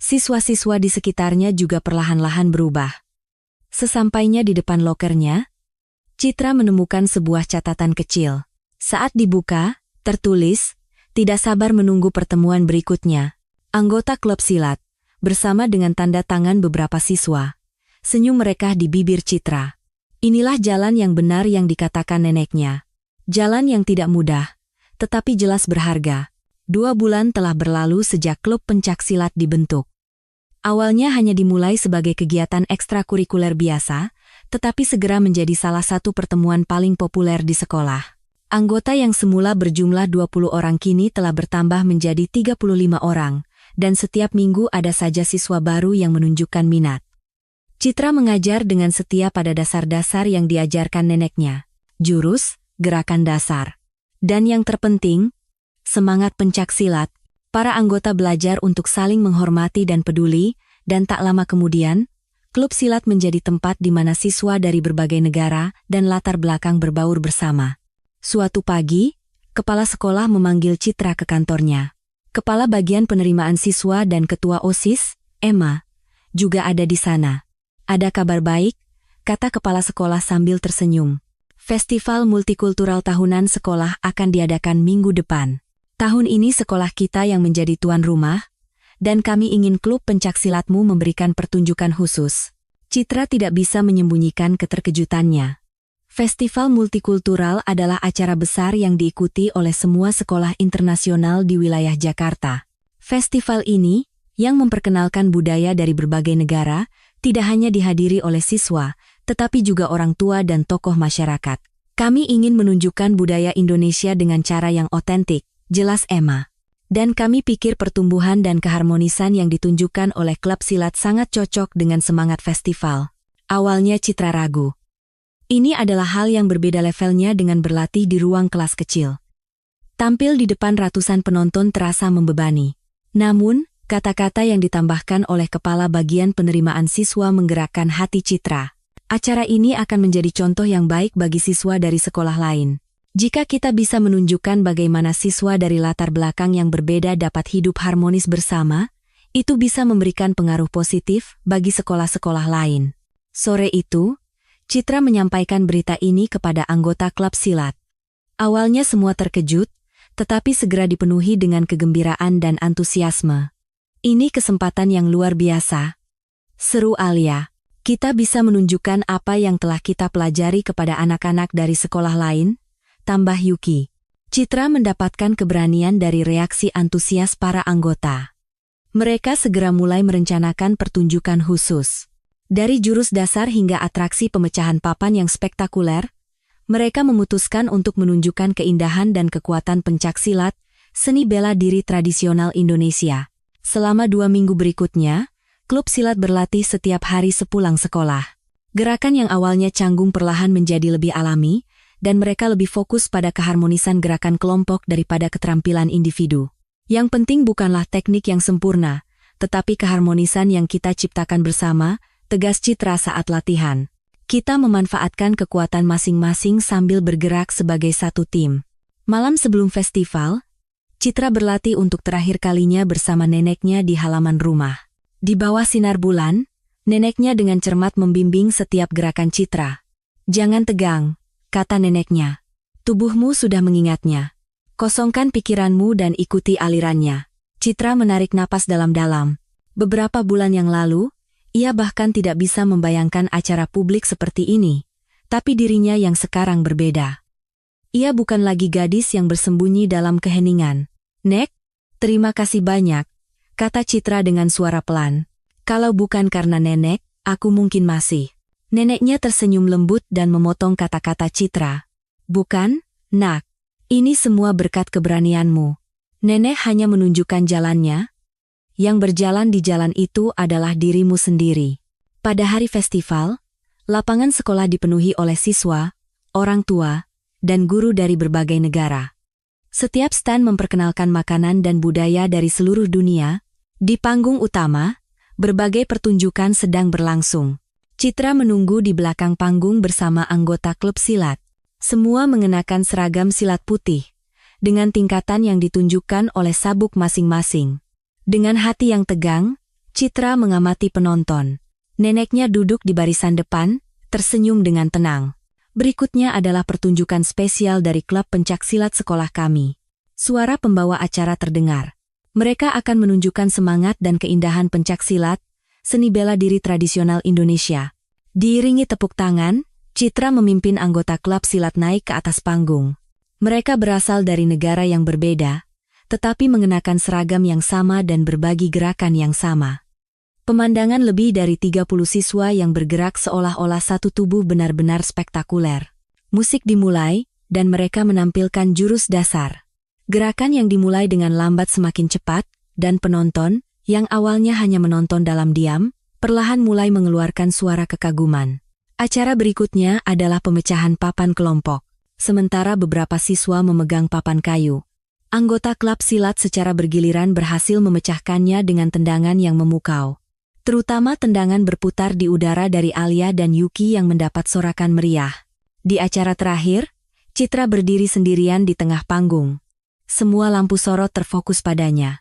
Siswa-siswa di sekitarnya juga perlahan-lahan berubah. Sesampainya di depan lokernya, Citra menemukan sebuah catatan kecil. Saat dibuka, tertulis, "Tidak sabar menunggu pertemuan berikutnya." Anggota klub silat, bersama dengan tanda tangan beberapa siswa. Senyum mereka di bibir Citra. Inilah jalan yang benar yang dikatakan neneknya. Jalan yang tidak mudah, tetapi jelas berharga. 2 bulan telah berlalu sejak klub pencaksilat dibentuk. Awalnya hanya dimulai sebagai kegiatan ekstrakurikuler biasa, tetapi segera menjadi salah satu pertemuan paling populer di sekolah. Anggota yang semula berjumlah 20 orang kini telah bertambah menjadi 35 orang, dan setiap minggu ada saja siswa baru yang menunjukkan minat. Citra mengajar dengan setia pada dasar-dasar yang diajarkan neneknya. Jurus, gerakan dasar. Dan yang terpenting, semangat pencaksilat. Para anggota belajar untuk saling menghormati dan peduli, dan tak lama kemudian, klub silat menjadi tempat di mana siswa dari berbagai negara dan latar belakang berbaur bersama. Suatu pagi, kepala sekolah memanggil Citra ke kantornya. Kepala bagian penerimaan siswa dan ketua OSIS, Emma, juga ada di sana. "Ada kabar baik," kata kepala sekolah sambil tersenyum. "Festival multikultural tahunan sekolah akan diadakan minggu depan. Tahun ini sekolah kita yang menjadi tuan rumah, dan kami ingin klub pencaksilatmu memberikan pertunjukan khusus." Citra tidak bisa menyembunyikan keterkejutannya. Festival multikultural adalah acara besar yang diikuti oleh semua sekolah internasional di wilayah Jakarta. Festival ini, yang memperkenalkan budaya dari berbagai negara, tidak hanya dihadiri oleh siswa, tetapi juga orang tua dan tokoh masyarakat. "Kami ingin menunjukkan budaya Indonesia dengan cara yang otentik," jelas Emma. "Dan kami pikir pertumbuhan dan keharmonisan yang ditunjukkan oleh klub silat sangat cocok dengan semangat festival." Awalnya Citra ragu. Ini adalah hal yang berbeda levelnya dengan berlatih di ruang kelas kecil. Tampil di depan ratusan penonton terasa membebani. Namun, kata-kata yang ditambahkan oleh kepala bagian penerimaan siswa menggerakkan hati Citra. Acara ini akan menjadi contoh yang baik bagi siswa dari sekolah lain. Jika kita bisa menunjukkan bagaimana siswa dari latar belakang yang berbeda dapat hidup harmonis bersama, itu bisa memberikan pengaruh positif bagi sekolah-sekolah lain. Sore itu, Citra menyampaikan berita ini kepada anggota klub silat. Awalnya semua terkejut, tetapi segera dipenuhi dengan kegembiraan dan antusiasme. "Ini kesempatan yang luar biasa," seru Alia. "Kita bisa menunjukkan apa yang telah kita pelajari kepada anak-anak dari sekolah lain," tambah Yuki. Citra mendapatkan keberanian dari reaksi antusias para anggota. Mereka segera mulai merencanakan pertunjukan khusus. Dari jurus dasar hingga atraksi pemecahan papan yang spektakuler, Mereka memutuskan untuk menunjukkan keindahan dan kekuatan pencaksilat, seni bela diri tradisional Indonesia. Selama 2 minggu berikutnya, klub silat berlatih setiap hari sepulang sekolah. Gerakan yang awalnya canggung perlahan menjadi lebih alami, dan mereka lebih fokus pada keharmonisan gerakan kelompok daripada keterampilan individu. Yang penting bukanlah teknik yang sempurna, tetapi keharmonisan yang kita ciptakan bersama, tegas Citra saat latihan. Kita memanfaatkan kekuatan masing-masing sambil bergerak sebagai satu tim. Malam sebelum festival, Citra berlatih untuk terakhir kalinya bersama neneknya di halaman rumah. Di bawah sinar bulan, neneknya dengan cermat membimbing setiap gerakan Citra. "Jangan tegang," kata neneknya. "Tubuhmu sudah mengingatnya. Kosongkan pikiranmu dan ikuti alirannya." Citra menarik napas dalam-dalam. Beberapa bulan yang lalu, ia bahkan tidak bisa membayangkan acara publik seperti ini. Tapi dirinya yang sekarang berbeda. Ia bukan lagi gadis yang bersembunyi dalam keheningan. "Nek, terima kasih banyak," kata Citra dengan suara pelan. "Kalau bukan karena nenek, aku mungkin masih." Neneknya tersenyum lembut dan memotong kata-kata Citra. "Bukan, Nak. Ini semua berkat keberanianmu." Nenek hanya menunjukkan jalannya. Yang berjalan di jalan itu adalah dirimu sendiri. Pada hari festival, lapangan sekolah dipenuhi oleh siswa, orang tua, dan guru dari berbagai negara. Setiap stand memperkenalkan makanan dan budaya dari seluruh dunia. Di panggung utama, berbagai pertunjukan sedang berlangsung. Citra menunggu di belakang panggung bersama anggota klub silat. Semua mengenakan seragam silat putih, dengan tingkatan yang ditunjukkan oleh sabuk masing-masing. Dengan hati yang tegang, Citra mengamati penonton. Neneknya duduk di barisan depan, tersenyum dengan tenang. "Berikutnya adalah pertunjukan spesial dari klub pencaksilat sekolah kami." Suara pembawa acara terdengar. Mereka akan menunjukkan semangat dan keindahan pencaksilat, seni bela diri tradisional Indonesia. Diiringi tepuk tangan, Citra memimpin anggota klub silat naik ke atas panggung. Mereka berasal dari negara yang berbeda, tetapi mengenakan seragam yang sama dan berbagi gerakan yang sama. Pemandangan lebih dari 30 siswa yang bergerak seolah-olah satu tubuh benar-benar spektakuler. Musik dimulai, dan mereka menampilkan jurus dasar. Gerakan yang dimulai dengan lambat semakin cepat, dan penonton, yang awalnya hanya menonton dalam diam, perlahan mulai mengeluarkan suara kekaguman. Acara berikutnya adalah pemecahan papan kelompok. Sementara beberapa siswa memegang papan kayu. Anggota klub silat secara bergiliran berhasil memecahkannya dengan tendangan yang memukau. Terutama tendangan berputar di udara dari Alia dan Yuki yang mendapat sorakan meriah. Di acara terakhir, Citra berdiri sendirian di tengah panggung. Semua lampu sorot terfokus padanya.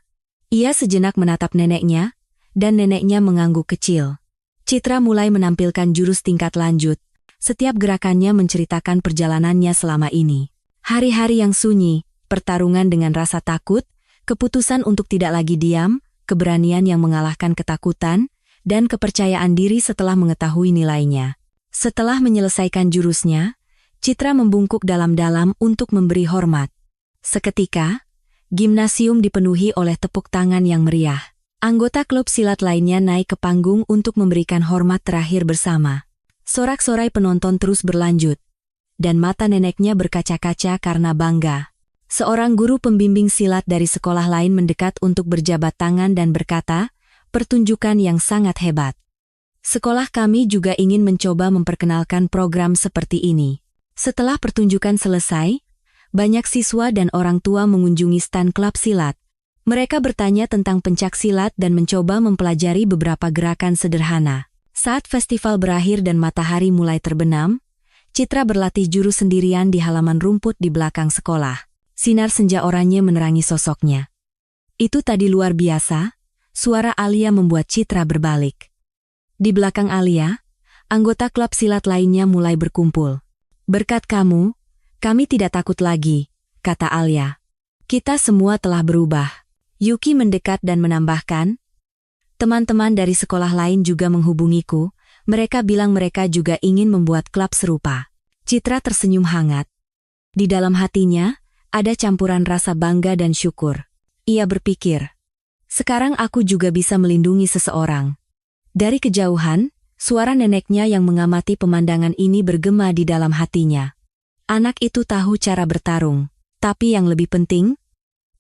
Ia sejenak menatap neneknya, dan neneknya mengangguk kecil. Citra mulai menampilkan jurus tingkat lanjut. Setiap gerakannya menceritakan perjalanannya selama ini. Hari-hari yang sunyi, pertarungan dengan rasa takut, keputusan untuk tidak lagi diam, keberanian yang mengalahkan ketakutan, dan kepercayaan diri setelah mengetahui nilainya. Setelah menyelesaikan jurusnya, Citra membungkuk dalam-dalam untuk memberi hormat. Seketika, gimnasium dipenuhi oleh tepuk tangan yang meriah. Anggota klub silat lainnya naik ke panggung untuk memberikan hormat terakhir bersama. Sorak-sorai penonton terus berlanjut, dan mata neneknya berkaca-kaca karena bangga. Seorang guru pembimbing silat dari sekolah lain mendekat untuk berjabat tangan dan berkata, "Pertunjukan yang sangat hebat. Sekolah kami juga ingin mencoba memperkenalkan program seperti ini." Setelah pertunjukan selesai, banyak siswa dan orang tua mengunjungi stan klub silat. Mereka bertanya tentang pencaksilat dan mencoba mempelajari beberapa gerakan sederhana. Saat festival berakhir dan matahari mulai terbenam, Citra berlatih jurus sendirian di halaman rumput di belakang sekolah. Sinar senja oranye menerangi sosoknya. Itu tadi luar biasa, suara Alia membuat Citra berbalik. Di belakang Alia, anggota klub silat lainnya mulai berkumpul. "Berkat kamu, kami tidak takut lagi," kata Alia. "Kita semua telah berubah." Yuki mendekat dan menambahkan, "Teman-teman dari sekolah lain juga menghubungiku, mereka bilang mereka juga ingin membuat klub serupa." Citra tersenyum hangat. Di dalam hatinya, ada campuran rasa bangga dan syukur. Ia berpikir, sekarang aku juga bisa melindungi seseorang. Dari kejauhan, suara neneknya yang mengamati pemandangan ini bergema di dalam hatinya. Anak itu tahu cara bertarung, tapi yang lebih penting,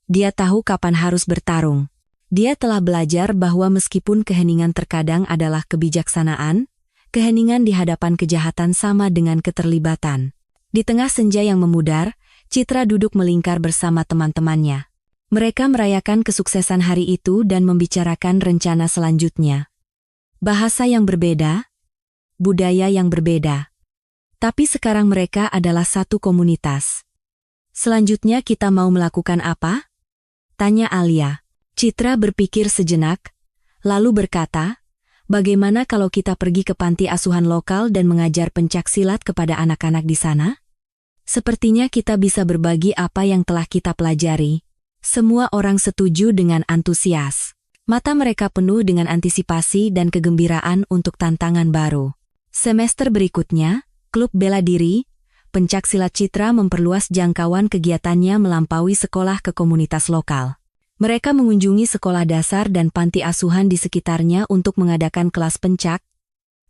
dia tahu kapan harus bertarung. Dia telah belajar bahwa meskipun keheningan terkadang adalah kebijaksanaan, keheningan di hadapan kejahatan sama dengan keterlibatan. Di tengah senja yang memudar, Citra duduk melingkar bersama teman-temannya. Mereka merayakan kesuksesan hari itu dan membicarakan rencana selanjutnya. Bahasa yang berbeda, budaya yang berbeda. Tapi sekarang mereka adalah satu komunitas. Selanjutnya kita mau melakukan apa? Tanya Alia. Citra berpikir sejenak, lalu berkata, bagaimana kalau kita pergi ke panti asuhan lokal dan mengajar pencaksilat kepada anak-anak di sana? Sepertinya kita bisa berbagi apa yang telah kita pelajari. Semua orang setuju dengan antusias. Mata mereka penuh dengan antisipasi dan kegembiraan untuk tantangan baru. Semester berikutnya, Klub Bela Diri, pencaksilat Citra memperluas jangkauan kegiatannya melampaui sekolah ke komunitas lokal. Mereka mengunjungi sekolah dasar dan panti asuhan di sekitarnya untuk mengadakan kelas pencak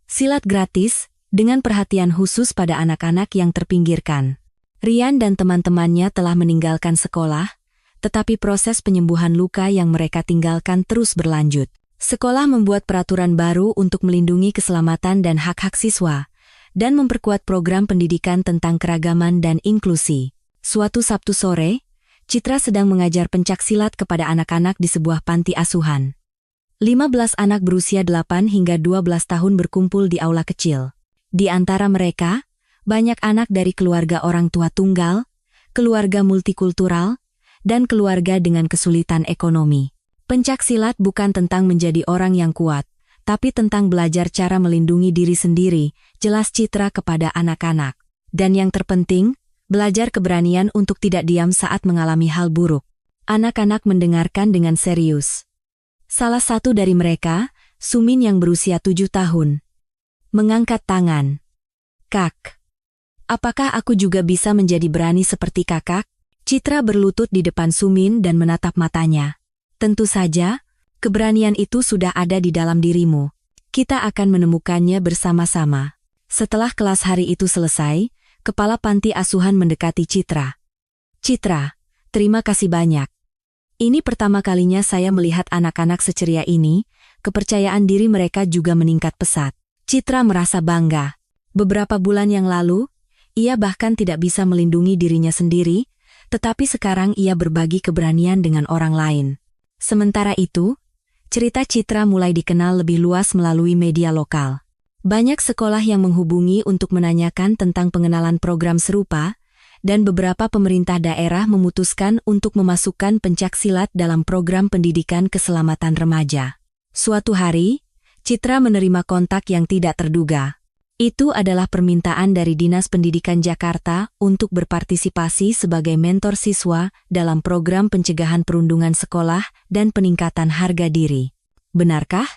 silat gratis, dengan perhatian khusus pada anak-anak yang terpinggirkan. Rian dan teman-temannya telah meninggalkan sekolah, tetapi proses penyembuhan luka yang mereka tinggalkan terus berlanjut. Sekolah membuat peraturan baru untuk melindungi keselamatan dan hak-hak siswa, dan memperkuat program pendidikan tentang keragaman dan inklusi. Suatu Sabtu sore, Citra sedang mengajar pencaksilat kepada anak-anak di sebuah panti asuhan. 15 anak berusia 8 hingga 12 tahun berkumpul di aula kecil. Di antara mereka, banyak anak dari keluarga orang tua tunggal, keluarga multikultural, dan keluarga dengan kesulitan ekonomi. Pencaksilat bukan tentang menjadi orang yang kuat, tapi tentang belajar cara melindungi diri sendiri, jelas Citra kepada anak-anak. Dan yang terpenting, belajar keberanian untuk tidak diam saat mengalami hal buruk. Anak-anak mendengarkan dengan serius. Salah satu dari mereka, Sumin yang berusia 7 tahun, mengangkat tangan. Kak, apakah aku juga bisa menjadi berani seperti kakak? Citra berlutut di depan Sumin dan menatap matanya. Tentu saja, keberanian itu sudah ada di dalam dirimu. Kita akan menemukannya bersama-sama. Setelah kelas hari itu selesai, kepala panti asuhan mendekati Citra. Citra, terima kasih banyak. Ini pertama kalinya saya melihat anak-anak seceria ini, kepercayaan diri mereka juga meningkat pesat. Citra merasa bangga. Beberapa bulan yang lalu, ia bahkan tidak bisa melindungi dirinya sendiri, tetapi sekarang ia berbagi keberanian dengan orang lain. Sementara itu, cerita Citra mulai dikenal lebih luas melalui media lokal. Banyak sekolah yang menghubungi untuk menanyakan tentang pengenalan program serupa, dan beberapa pemerintah daerah memutuskan untuk memasukkan pencaksilat dalam program pendidikan keselamatan remaja. Suatu hari, Citra menerima kontak yang tidak terduga. Itu adalah permintaan dari Dinas Pendidikan Jakarta untuk berpartisipasi sebagai mentor siswa dalam program pencegahan perundungan sekolah dan peningkatan harga diri. Benarkah?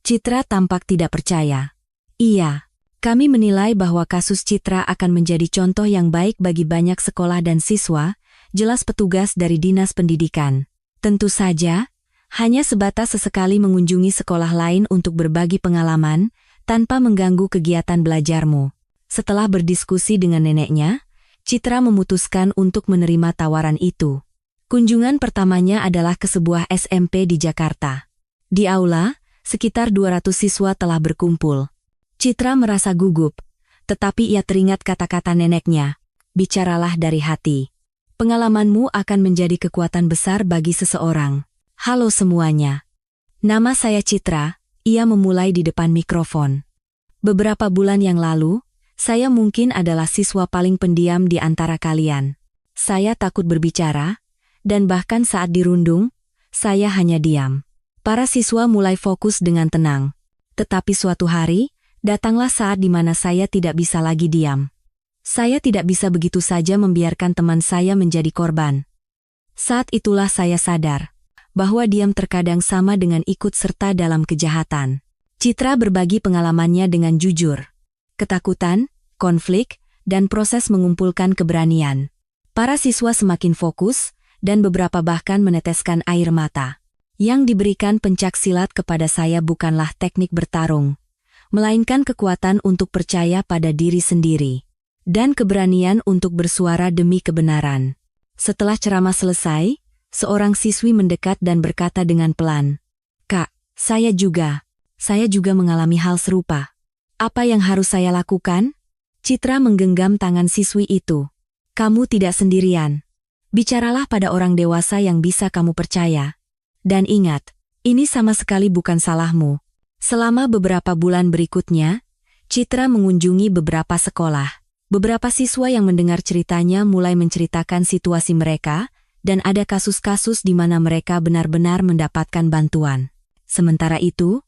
Citra tampak tidak percaya. Iya, kami menilai bahwa kasus Citra akan menjadi contoh yang baik bagi banyak sekolah dan siswa, jelas petugas dari Dinas Pendidikan. Tentu saja, hanya sebatas sesekali mengunjungi sekolah lain untuk berbagi pengalaman, tanpa mengganggu kegiatan belajarmu. Setelah berdiskusi dengan neneknya, Citra memutuskan untuk menerima tawaran itu. Kunjungan pertamanya adalah ke sebuah SMP di Jakarta. Di aula, sekitar 200 siswa telah berkumpul. Citra merasa gugup, tetapi ia teringat kata-kata neneknya, bicaralah dari hati. Pengalamanmu akan menjadi kekuatan besar bagi seseorang. Halo semuanya. Nama saya Citra, ia memulai di depan mikrofon. Beberapa bulan yang lalu, saya mungkin adalah siswa paling pendiam di antara kalian. Saya takut berbicara, dan bahkan saat dirundung, saya hanya diam. Para siswa mulai fokus dengan tenang. Tetapi suatu hari, datanglah saat di mana saya tidak bisa lagi diam. Saya tidak bisa begitu saja membiarkan teman saya menjadi korban. Saat itulah saya sadar bahwa diam terkadang sama dengan ikut serta dalam kejahatan. Citra berbagi pengalamannya dengan jujur. Ketakutan, konflik, dan proses mengumpulkan keberanian. Para siswa semakin fokus, dan beberapa bahkan meneteskan air mata. Yang diberikan pencaksilat kepada saya bukanlah teknik bertarung, melainkan kekuatan untuk percaya pada diri sendiri. dan keberanian untuk bersuara demi kebenaran. Setelah ceramah selesai, seorang siswi mendekat dan berkata dengan pelan, "Kak, saya juga mengalami hal serupa. Apa yang harus saya lakukan?" Citra menggenggam tangan siswi itu. "Kamu tidak sendirian. Bicaralah pada orang dewasa yang bisa kamu percaya. Dan ingat, ini sama sekali bukan salahmu." Selama beberapa bulan berikutnya, Citra mengunjungi beberapa sekolah. Beberapa siswa yang mendengar ceritanya mulai menceritakan situasi mereka, dan ada kasus-kasus di mana mereka benar-benar mendapatkan bantuan. Sementara itu,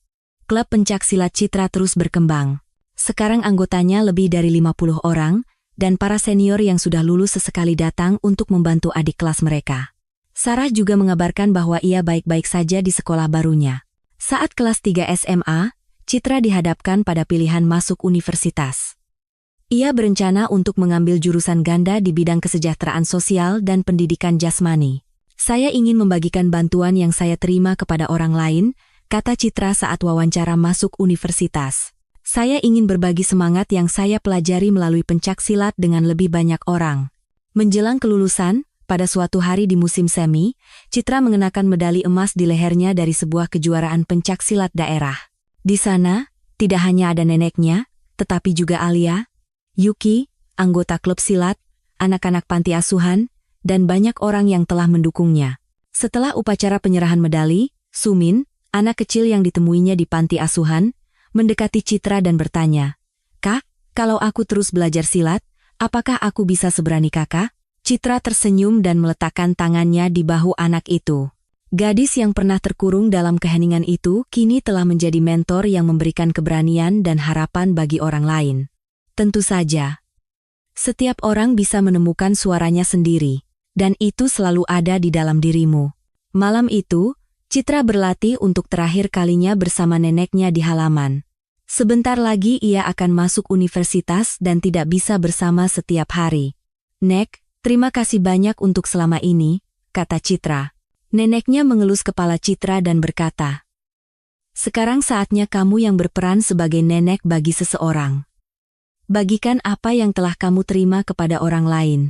klub pencaksilat Citra terus berkembang. Sekarang anggotanya lebih dari 50 orang, dan para senior yang sudah lulus sesekali datang untuk membantu adik kelas mereka. Sarah juga mengabarkan bahwa ia baik-baik saja di sekolah barunya. Saat kelas 3 SMA, Citra dihadapkan pada pilihan masuk universitas. Ia berencana untuk mengambil jurusan ganda di bidang kesejahteraan sosial dan pendidikan jasmani. "Saya ingin membagikan bantuan yang saya terima kepada orang lain," kata Citra saat wawancara masuk universitas. "Saya ingin berbagi semangat yang saya pelajari melalui pencaksilat dengan lebih banyak orang." Menjelang kelulusan, pada suatu hari di musim semi, Citra mengenakan medali emas di lehernya dari sebuah kejuaraan pencaksilat daerah. Di sana, tidak hanya ada neneknya, tetapi juga Alia, Yuki, anggota klub silat, anak-anak panti asuhan, dan banyak orang yang telah mendukungnya. Setelah upacara penyerahan medali, Sumin, anak kecil yang ditemuinya di panti asuhan, mendekati Citra dan bertanya, "Kak, kalau aku terus belajar silat, apakah aku bisa seberani Kakak?" Citra tersenyum dan meletakkan tangannya di bahu anak itu. Gadis yang pernah terkurung dalam keheningan itu kini telah menjadi mentor yang memberikan keberanian dan harapan bagi orang lain. Tentu saja, setiap orang bisa menemukan suaranya sendiri, dan itu selalu ada di dalam dirimu. Malam itu, Citra berlatih untuk terakhir kalinya bersama neneknya di halaman. Sebentar lagi ia akan masuk universitas dan tidak bisa bersama setiap hari. "Nek, terima kasih banyak untuk selama ini," kata Citra. Neneknya mengelus kepala Citra dan berkata, "Sekarang saatnya kamu yang berperan sebagai nenek bagi seseorang. Bagikan apa yang telah kamu terima kepada orang lain."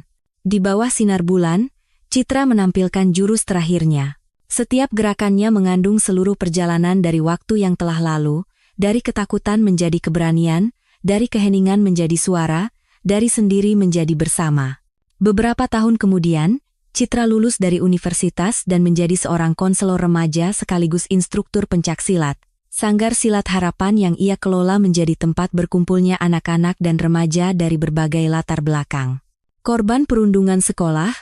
Di bawah sinar bulan, Citra menampilkan jurus terakhirnya. Setiap gerakannya mengandung seluruh perjalanan dari waktu yang telah lalu, dari ketakutan menjadi keberanian, dari keheningan menjadi suara, dari sendiri menjadi bersama. Beberapa tahun kemudian, Citra lulus dari universitas dan menjadi seorang konselor remaja sekaligus instruktur pencaksilat. Sanggar Silat Harapan yang ia kelola menjadi tempat berkumpulnya anak-anak dan remaja dari berbagai latar belakang. Korban perundungan sekolah,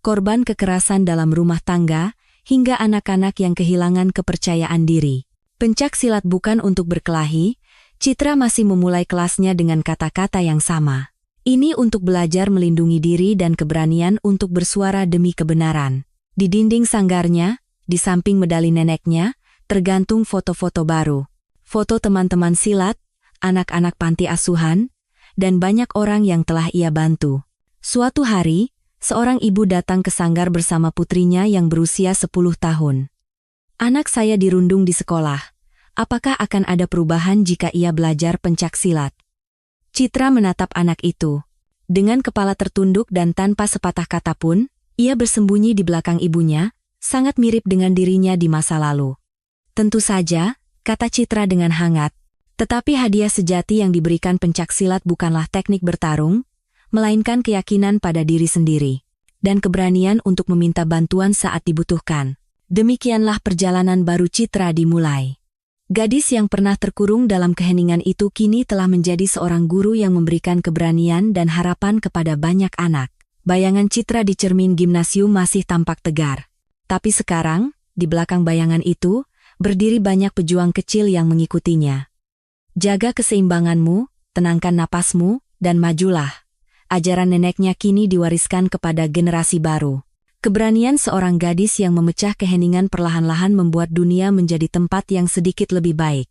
korban kekerasan dalam rumah tangga, hingga anak-anak yang kehilangan kepercayaan diri. Pencaksilat bukan untuk berkelahi, Citra masih memulai kelasnya dengan kata-kata yang sama. Ini untuk belajar melindungi diri dan keberanian untuk bersuara demi kebenaran. Di dinding sanggarnya, di samping medali neneknya, tergantung foto-foto baru. Foto teman-teman silat, anak-anak panti asuhan, dan banyak orang yang telah ia bantu. Suatu hari, seorang ibu datang ke sanggar bersama putrinya yang berusia 10 tahun. "Anak saya dirundung di sekolah. Apakah akan ada perubahan jika ia belajar pencaksilat?" Citra menatap anak itu. Dengan kepala tertunduk dan tanpa sepatah kata pun, ia bersembunyi di belakang ibunya, sangat mirip dengan dirinya di masa lalu. "Tentu saja," kata Citra dengan hangat, "tetapi hadiah sejati yang diberikan pencaksilat bukanlah teknik bertarung, melainkan keyakinan pada diri sendiri, dan keberanian untuk meminta bantuan saat dibutuhkan." Demikianlah perjalanan baru Citra dimulai. Gadis yang pernah terkurung dalam keheningan itu kini telah menjadi seorang guru yang memberikan keberanian dan harapan kepada banyak anak. Bayangan Citra di cermin gimnasium masih tampak tegar. Tapi sekarang, di belakang bayangan itu, berdiri banyak pejuang kecil yang mengikutinya. "Jaga keseimbanganmu, tenangkan napasmu, dan majulah." Ajaran neneknya kini diwariskan kepada generasi baru. Keberanian seorang gadis yang memecah keheningan perlahan-lahan membuat dunia menjadi tempat yang sedikit lebih baik.